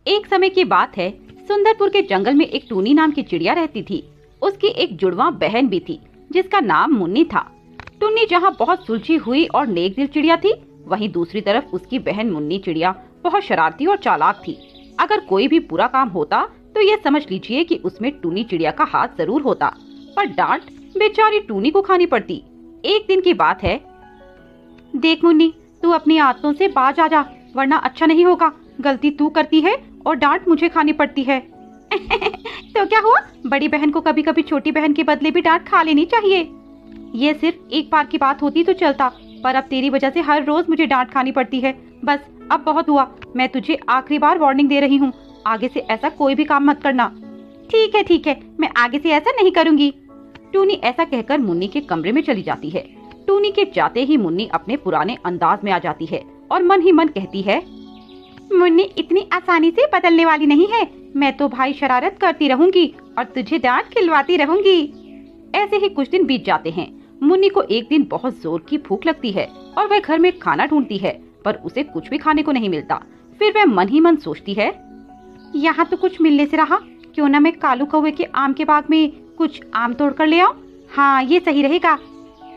एक समय की बात है, सुंदरपुर के जंगल में एक टूनी नाम की चिड़िया रहती थी। उसकी एक जुड़वा बहन भी थी जिसका नाम मुन्नी था। टुन्नी जहाँ बहुत सुलझी हुई और नेक दिल चिड़िया थी, वहीं दूसरी तरफ उसकी बहन मुन्नी चिड़िया बहुत शरारती और चालाक थी। अगर कोई भी बुरा काम होता तो ये समझ लीजिए कि उसमें टुनी चिड़िया का हाथ जरूर होता, पर डांट बेचारी टूनी को खानी पड़ती। एक दिन की बात है, देख मुन्नी, तू अपनी आदतों से बाज आ जा, वरना अच्छा नहीं होगा। गलती तू करती है और डांट मुझे खानी पड़ती है। तो क्या हुआ, बड़ी बहन को कभी कभी छोटी बहन के बदले भी डांट खा लेनी चाहिए। ये सिर्फ एक बार की बात होती तो चलता, पर अब तेरी वजह से हर रोज मुझे डांट खानी पड़ती है। बस अब बहुत हुआ, मैं तुझे आखिरी बार वार्निंग दे रही हूँ, आगे से ऐसा कोई भी काम मत करना। ठीक है, मैं आगे से ऐसा नहीं करूँगी। टूनी ऐसा कहकर मुन्नी के कमरे में चली जाती है। टूनी के जाते ही मुन्नी अपने पुराने अंदाज में आ जाती है और मन ही मन कहती है, मुन्नी इतनी आसानी से बदलने वाली नहीं है। मैं तो भाई शरारत करती रहूंगी और तुझे डांट खिलवाती रहूंगी। ऐसे ही कुछ दिन बीत जाते हैं। मुन्नी को एक दिन बहुत जोर की भूख लगती है और वह घर में खाना ढूंढती है, पर उसे कुछ भी खाने को नहीं मिलता। फिर वह मन ही मन सोचती है, यहाँ तो कुछ मिलने से रहा, क्यों ना मैं कालू कौवे के आम के बाग में कुछ आम तोड़ कर ले आऊं। हाँ, ये सही रहेगा।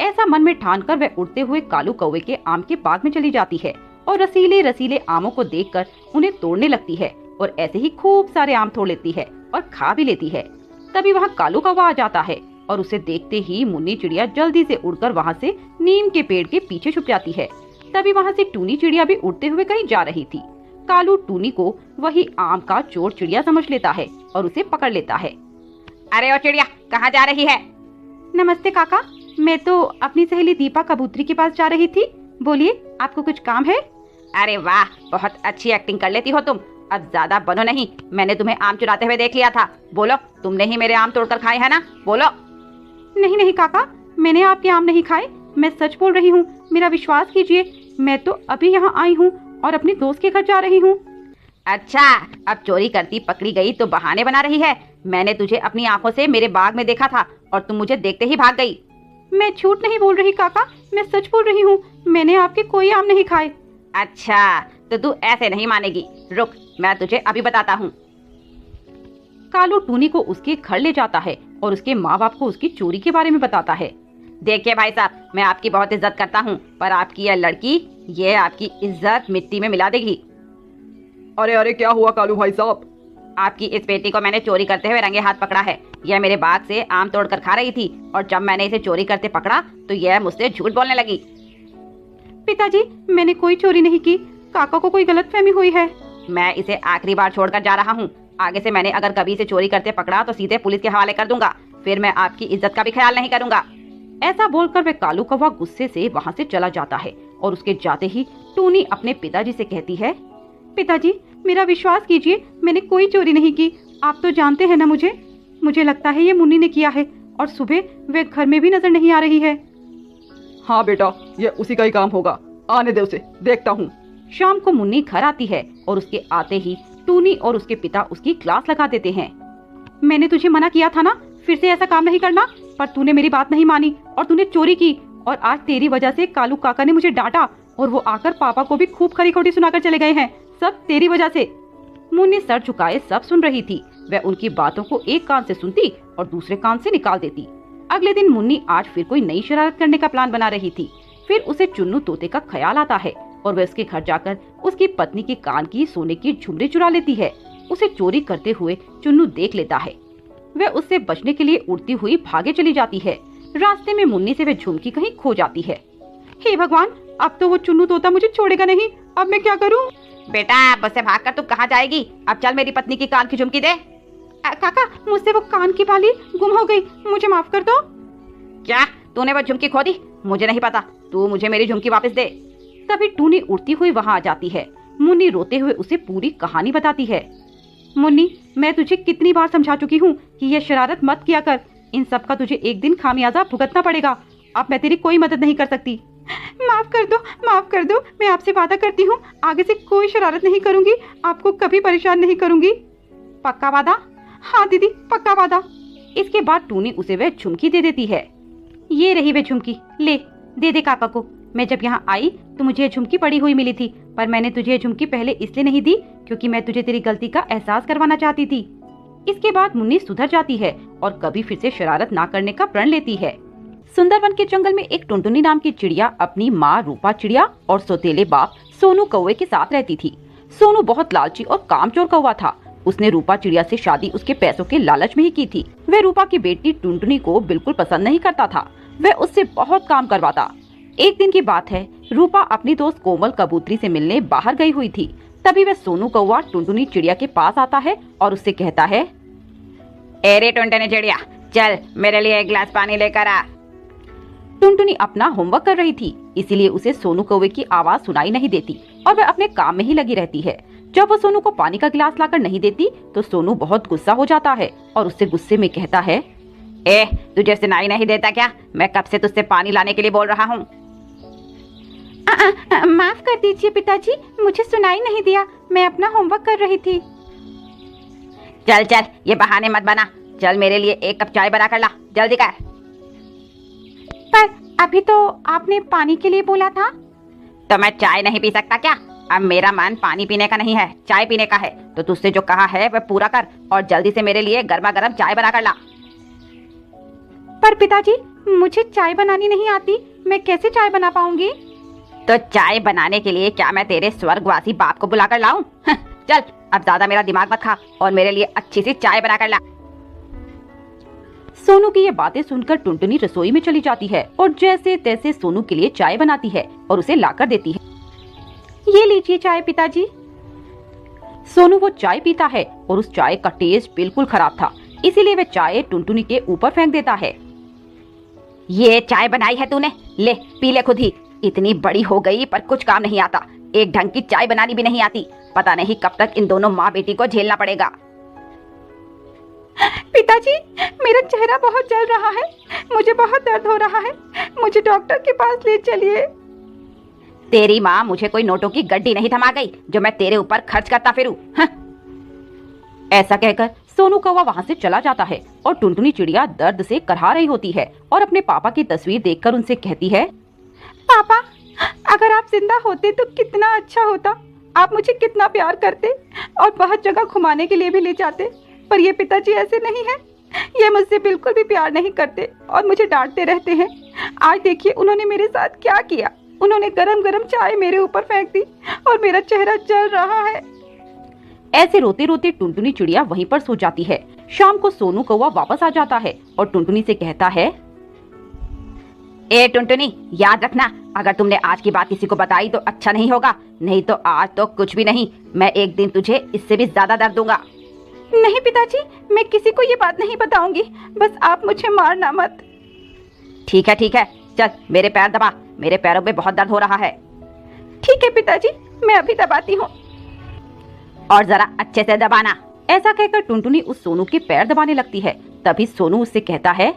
ऐसा मन में ठानकर वह उड़ते हुए कालू कौवे के आम के बाग में चली जाती है और रसीले रसीले आमों को देखकर उन्हें तोड़ने लगती है और ऐसे ही खूब सारे आम तोड़ लेती है और खा भी लेती है। तभी वहाँ कालू कौवा आ जाता है और उसे देखते ही मुन्नी चिड़िया जल्दी से उड़कर वहाँ से नीम के पेड़ के पीछे छुप जाती है। तभी वहाँ से टूनी चिड़िया भी उड़ते हुए कहीं जा रही थी। कालू टूनी को वही आम का चोर चिड़िया समझ लेता है और उसे पकड़ लेता है। अरे ओ चिड़िया, कहाँ जा रही है? नमस्ते काका, मैं तो अपनी सहेली दीपा कबूतरी के पास जा रही थी। बोलिए, आपको कुछ काम है? अरे वाह, बहुत अच्छी एक्टिंग कर लेती हो तुम। अब ज्यादा बनो नहीं, मैंने तुम्हें आम चुराते हुए देख लिया था। बोलो, तुमने ही मेरे आम तोड़कर खाए है ना? बोलो। नहीं काका, मैंने आपके आम नहीं खाए, मैं सच बोल रही हूँ, मेरा विश्वास कीजिए। मैं तो अभी यहाँ आई हूँ और अपने दोस्त के घर जा रही हूँ। अच्छा, अब चोरी करती पकड़ी गई तो बहाने बना रही है। मैंने तुझे अपनी आंखों से मेरे बाग में देखा था और तुम मुझे देखते ही भाग गई। मैं झूठ नहीं बोल रही काका, मैं सच बोल रही हूँ, मैंने आपके कोई आम नहीं खाए। अच्छा, तो तू ऐसे नहीं मानेगी, रुक, मैं तुझे अभी बताता हूँ। कालू टूनी को उसके घर ले जाता है और उसके माँ बाप को उसकी चोरी के बारे में बताता है। देखिए भाई साहब, मैं आपकी बहुत इज्जत करता हूँ, पर आपकी यह लड़की, ये आपकी इज्जत मिट्टी में मिला देगी। अरे क्या हुआ कालू भाई साहब? आपकी इस बेटी को मैंने चोरी करते हुए रंगे हाथ पकड़ा है। यह मेरे बाग से आम तोड़कर खा रही थी और जब मैंने इसे चोरी करते पकड़ा तो यह मुझसे झूठ बोलने लगी। पिताजी, मैंने कोई चोरी नहीं की, काका को कोई गलतफहमी हुई है। मैं इसे आखिरी बार छोड़कर जा रहा हूँ। आगे से मैंने अगर कभी इसे चोरी करते पकड़ा तो सीधे पुलिस के हवाले कर दूंगा, फिर मैं आपकी इज्जत का भी ख्याल नहीं करूंगा। ऐसा बोलकर वह कालू कौवा गुस्से से वहाँ से चला जाता है और उसके जाते ही टूनी अपने पिताजी से कहती है, पिताजी, मेरा विश्वास कीजिए, मैंने कोई चोरी नहीं की। आप तो जानते हैं ना मुझे लगता है ये मुन्नी ने किया है और सुबह वह घर में भी नजर नहीं आ रही है। हाँ बेटा, ये उसी का ही काम होगा, आने दे उसे, देखता हूँ। शाम को मुन्नी घर आती है और उसके आते ही टूनी और उसके पिता उसकी क्लास लगा देते हैं। मैंने तुझे मना किया था ना, फिर से ऐसा काम नहीं करना, पर तूने मेरी बात नहीं मानी और तूने चोरी की, और आज तेरी वजह से कालू काका ने मुझे डांटा और वो आकर पापा को भी खूब खरी खोटी सुनाकर चले गए हैं। सब तेरी वजह से। मुन्नी सर झुकाए सब सुन रही थी। वह उनकी बातों को एक कान से सुनती और दूसरे कान से निकाल देती। अगले दिन मुन्नी आज फिर कोई नई शरारत करने का प्लान बना रही थी। फिर उसे चुन्नू तोते का ख्याल आता है और वह उसके घर जाकर उसकी पत्नी के कान की सोने की झुमरी चुरा लेती है। उसे चोरी करते हुए चुन्नू देख लेता है। वह उससे बचने के लिए उड़ती हुई भागे चली जाती है। रास्ते में मुन्नी से वह झुमकी कहीं खो जाती है। हे भगवान, अब तो वो चुन्नू तोता मुझे छोड़ेगा नहीं, अब मैं क्या करूं? बेटा, बस से भागकर तू कहाँ जाएगी? अब चल मेरी पत्नी की कान की झुमकी दे। काका, मुझसे वो कान की बाली गुम हो गई, मुझे माफ कर दो। क्या तूने वो झुमकी खो दी? मुझे नहीं पता, तू मुझे मेरी झुमकी वापस दे। तभी टूनी उड़ती हुई वहाँ आ जाती है। मुन्नी रोते हुए उसे पूरी कहानी बताती है। मुन्नी, मैं तुझे कितनी बार समझा चुकी हूँ कि ये शरारत मत किया कर, इन सब का तुझे एक दिन खामियाजा भुगतना पड़ेगा। अब मैं तेरी कोई मदद नहीं कर सकती। माफ कर दो, मैं आपसे वादा करती हूँ, आगे से कोई शरारत नहीं करूँगी, आपको कभी परेशान नहीं करूँगी। पक्का वादा? हाँ दीदी, पक्का वादा। इसके बाद टूनी उसे वह झुमकी दे देती है। ये रही वह झुमकी, ले दे दे काका को। मैं जब यहाँ आई तो मुझे झुमकी पड़ी हुई मिली थी, पर मैंने तुझे झुमकी पहले इसलिए नहीं दी क्योंकि मैं तुझे तेरी गलती का एहसास करवाना चाहती थी। इसके बाद मुन्नी सुधर जाती है और कभी फिर से शरारत ना करने का प्रण लेती है। सुंदरवन के जंगल में एक टुनटुनी नाम की चिड़िया अपनी माँ रूपा चिड़िया और सौतेले बाप सोनू कौवे के साथ रहती थी। सोनू बहुत लालची और कामचोर कौवा था। उसने रूपा चिड़िया से शादी उसके पैसों के लालच में ही की थी। वह रूपा की बेटी टुनटुनी को बिल्कुल पसंद नहीं करता था। वह उससे बहुत काम करवाता। एक दिन की बात है, रूपा अपनी दोस्त कोमल कबूतरी से मिलने बाहर गई हुई थी। तभी वह सोनू कौवा टुनटुनी चिड़िया के पास आता है और उससे कहता है, अरे टुनटुनी चिड़िया, चल मेरे लिए एक गिलास पानी लेकर आ। टुनटुनी अपना होमवर्क कर रही थी, इसीलिए उसे सोनू कौवे की आवाज सुनाई नहीं देती और वह अपने काम में ही लगी रहती है। जब वो सोनू को पानी का गिलास लाकर नहीं देती तो सोनू बहुत गुस्सा हो जाता है और उससे गुस्से में कहता है, तुझे सुनाई नहीं देता क्या? मैं कब से तुझसे पानी लाने के लिए बोल रहा हूँ। माफ कर दीजिए पिताजी, मुझे सुनाई नहीं दिया, मैं अपना होमवर्क कर रही थी। चल चल, ये बहाने मत बना, चल मेरे लिए एक कप चाय बना कर ला, जल्दी कर। पर अभी तो आपने पानी के लिए बोला था। तो मैं चाय नहीं पी सकता क्या? अब मेरा मन पानी पीने का नहीं है, चाय पीने का है। तो तुझसे जो कहा है वह पूरा कर और जल्दी से मेरे लिए गर्मा गर्म चाय बना कर ला। पर पिताजी, मुझे चाय बनानी नहीं आती, मैं कैसे चाय बना पाऊंगी? तो चाय बनाने के लिए क्या मैं तेरे स्वर्गवासी बाप को बुला कर लाऊं? चल अब ज्यादा मेरा दिमाग मत खा और मेरे लिए अच्छी सी चाय बना कर ला। सोनू की ये बातें सुनकर टुनटुनी रसोई में चली जाती है और जैसे तैसे सोनू के लिए चाय बनाती है और उसे लाकर देती है। ये लीजिए चाय पिताजी। सोनू वो चाय पीता है और उस चाय का टेस्ट बिल्कुल खराब था, इसीलिए वह चाय टुनटुनी के ऊपर फेंक देता है। ये चाय बनाई है तूने, ले पी ले खुद ही। इतनी बड़ी हो गई पर कुछ काम नहीं आता, एक ढंग की चाय बनानी भी नहीं आती। पता नहीं कब तक इन दोनों माँ बेटी को झेलना पड़ेगा। पिताजी, मेरा चेहरा बहुत जल रहा है, मुझे बहुत दर्द हो रहा है, मुझे डॉक्टर के पास ले चलिए। तेरी माँ मुझे कोई नोटों की गड्डी नहीं थमा गई जो मैं तेरे ऊपर खर्च करता फिरूं। ऐसा कहकर सोनू कौवा वहाँ से चला जाता है और टुनटुनी चिड़िया दर्द से करहा रही होती है और अपने पापा की तस्वीर देखकर उनसे कहती है, पापा, अगर आप जिंदा होते तो कितना अच्छा होता। आप मुझे कितना प्यार करते और बहुत जगह घुमाने के लिए भी ले जाते। पर ये पिताजी ऐसे नहीं है, ये मुझसे बिल्कुल भी प्यार नहीं करते और मुझे डांटते रहते हैं। आज देखिए उन्होंने मेरे साथ क्या किया। उन्होंने गरम गरम चाय मेरे ऊपर फेंक दी और मेरा चेहरा जल रहा है। ऐसे रोते रोते टुनटुनी चिड़िया वहीं पर सो जाती है। शाम को सोनू कौवा वापस आ जाता है और टुनटुनी से कहता है, टुनटुनी, याद रखना, अगर तुमने आज की बात किसी को बताई तो अच्छा नहीं होगा, नहीं तो आज तो कुछ भी नहीं, मैं एक दिन तुझे इससे भी ज्यादा दर्द दूंगा। नहीं पिताजी, मैं किसी को ये बात नहीं बताऊंगी, बस आप मुझे मारना मत। ठीक है, चल मेरे पैर दबा, मेरे पैरों में बहुत दर्द हो रहा है। ठीक है पिताजी, मैं अभी दबाती हूँ। और जरा अच्छे से दबाना। ऐसा कहकर टुनटुनी उस सोनू के पैर दबाने लगती है। तभी सोनू उससे कहता है,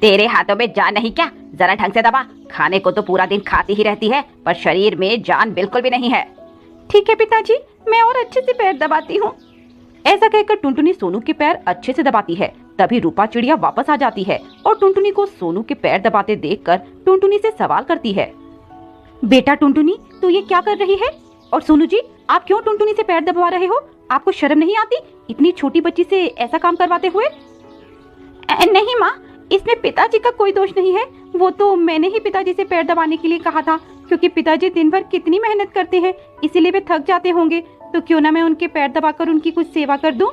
तेरे हाथों में जान नहीं क्या? जरा ढंग से दबा। खाने को तो पूरा दिन खाती ही रहती है पर शरीर में जान बिल्कुल भी नहीं है। ठीक है पिताजी, मैं और अच्छे से पैर दबाती हूँ। ऐसा कहकर टुनटुनी सोनू के पैर अच्छे से दबाती है। तभी रूपा चिड़िया वापस आ जाती है और टुनटुनी को सोनू के पैर दबाते देखकर टुनटुनी से सवाल करती है, बेटा टुनटुनी, तू ये क्या कर रही है? और सोनू जी, आप क्यों टुनटुनी से पैर दबा रहे हो? आपको शर्म नहीं आती इतनी छोटी बच्ची से ऐसा काम करवाते हुए? नहीं माँ, इसमें पिताजी का कोई दोष नहीं है। वो तो मैंने ही पिताजी से पैर दबाने के लिए कहा था, क्योंकि पिताजी दिन भर कितनी मेहनत करते हैं, इसीलिए वे थक जाते होंगे। तो क्यों ना मैं उनके पैर दबाकर उनकी कुछ सेवा कर दूं?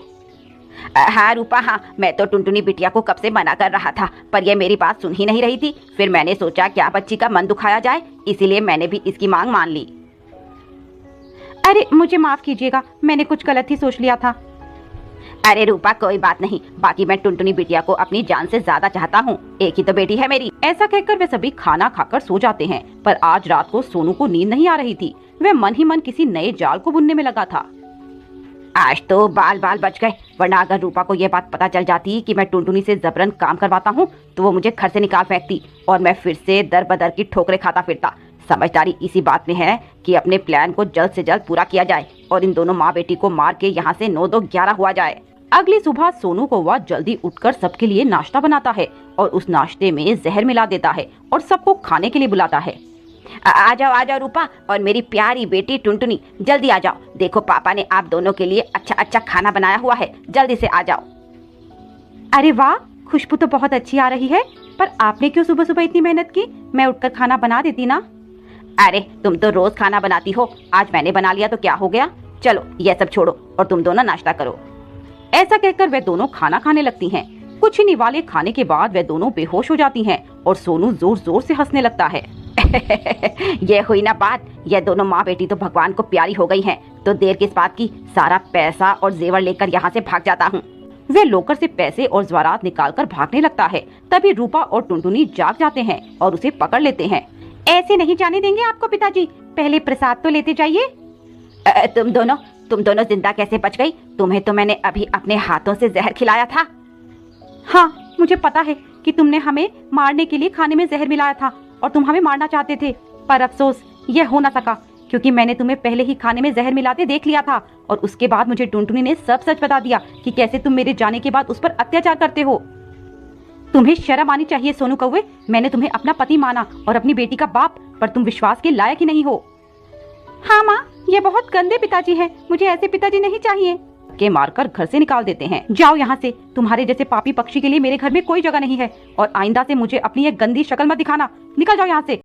हाँ रूपा, हाँ, मैं तो टुनटुनी बिटिया को कब से मना कर रहा था पर ये मेरी बात सुन ही नहीं रही थी। फिर मैंने सोचा क्या बच्ची का मन दुखाया जाए, इसीलिए मैंने भी इसकी मांग मान ली। अरे मुझे माफ कीजिएगा, मैंने कुछ गलत ही सोच लिया था। अरे रूपा, कोई बात नहीं, बाकी मैं टुनटुनी बिटिया को अपनी जान से ज्यादा चाहता हूँ, एक ही तो बेटी है मेरी। ऐसा कहकर वे सभी खाना खाकर सो जाते हैं। पर आज रात को सोनू को नींद नहीं आ रही थी। वह मन ही मन किसी नए जाल को बुनने में लगा था। आज तो बाल बाल बच गए, वरना अगर रूपा को यह बात पता चल जाती कि मैं टुनटुनी से जबरन काम करवाता हूँ तो वो मुझे घर से निकाल फेंकती और मैं फिर से दर बदर की ठोकरें खाता फिरता। समझदारी इसी बात में है कि अपने प्लान को जल्द से जल्द पूरा किया जाए और इन दोनों माँ बेटी को मार के यहाँ से 9 2 11 हुआ जाए। अगली सुबह सोनू कौवा जल्दी उठकर सबके लिए नाश्ता बनाता है और उस नाश्ते में जहर मिला देता है और सबको खाने के लिए बुलाता है। आ जाओ रूपा और मेरी प्यारी बेटी टुनटुनी, जल्दी आ जाओ। देखो पापा ने आप दोनों के लिए अच्छा अच्छा खाना बनाया हुआ है, जल्दी से आ जाओ। अरे वाह, खुशबू तो बहुत अच्छी आ रही है। पर आपने क्यों सुबह सुबह इतनी मेहनत की? मैं उठकर खाना बना देती ना। अरे तुम तो रोज खाना बनाती हो, आज मैंने बना लिया तो क्या हो गया। चलो ये सब छोड़ो और तुम दोनों नाश्ता करो। ऐसा कहकर वे दोनों खाना खाने लगती हैं। कुछ ही निवाले खाने के बाद वे दोनों बेहोश हो जाती हैं और सोनू जोर जोर से हंसने लगता है। ये हुई ना बात, ये दोनों माँ बेटी तो भगवान को प्यारी हो गई हैं, तो देर किस बात की, सारा पैसा और जेवर लेकर यहाँ से भाग जाता हूँ। वे लोकर से पैसे और ज्वारात निकालकर भागने लगता है। तभी रूपा और टुनटुनी जाग जाते हैं और उसे पकड़ लेते हैं। ऐसे नहीं जाने देंगे आपको पिताजी, पहले प्रसाद तो लेते जाइए। तुम दोनों जिंदा कैसे बच गई? तुम्हें तो मैंने अभी अपने हाथों से जहर खिलाया था। हाँ, मुझे पता है कि तुमने हमें मारने के लिए खाने में जहर मिलाया था और तुम हमें मारना चाहते थे, पर अफसोस यह हो ना सका क्योंकि मैंने तुम्हें पहले ही खाने में जहर मिलाते देख लिया था और उसके बाद मुझे टुनटुनी ने सब सच बता दिया कि कैसे तुम मेरे जाने के बाद उस पर अत्याचार करते हो। तुम्हें शर्म आनी चाहिए सोनू कौवे, मैंने तुम्हें अपना पति माना और अपनी बेटी का बाप, पर तुम विश्वास के लायक ही नहीं हो। हाँ माँ, ये बहुत गंदे पिताजी हैं, मुझे ऐसे पिताजी नहीं चाहिए। के मारकर घर से निकाल देते हैं। जाओ यहाँ से, तुम्हारे जैसे पापी पक्षी के लिए मेरे घर में कोई जगह नहीं है और आइंदा से मुझे अपनी ये गंदी शक्ल मत दिखाना। निकल जाओ यहाँ से।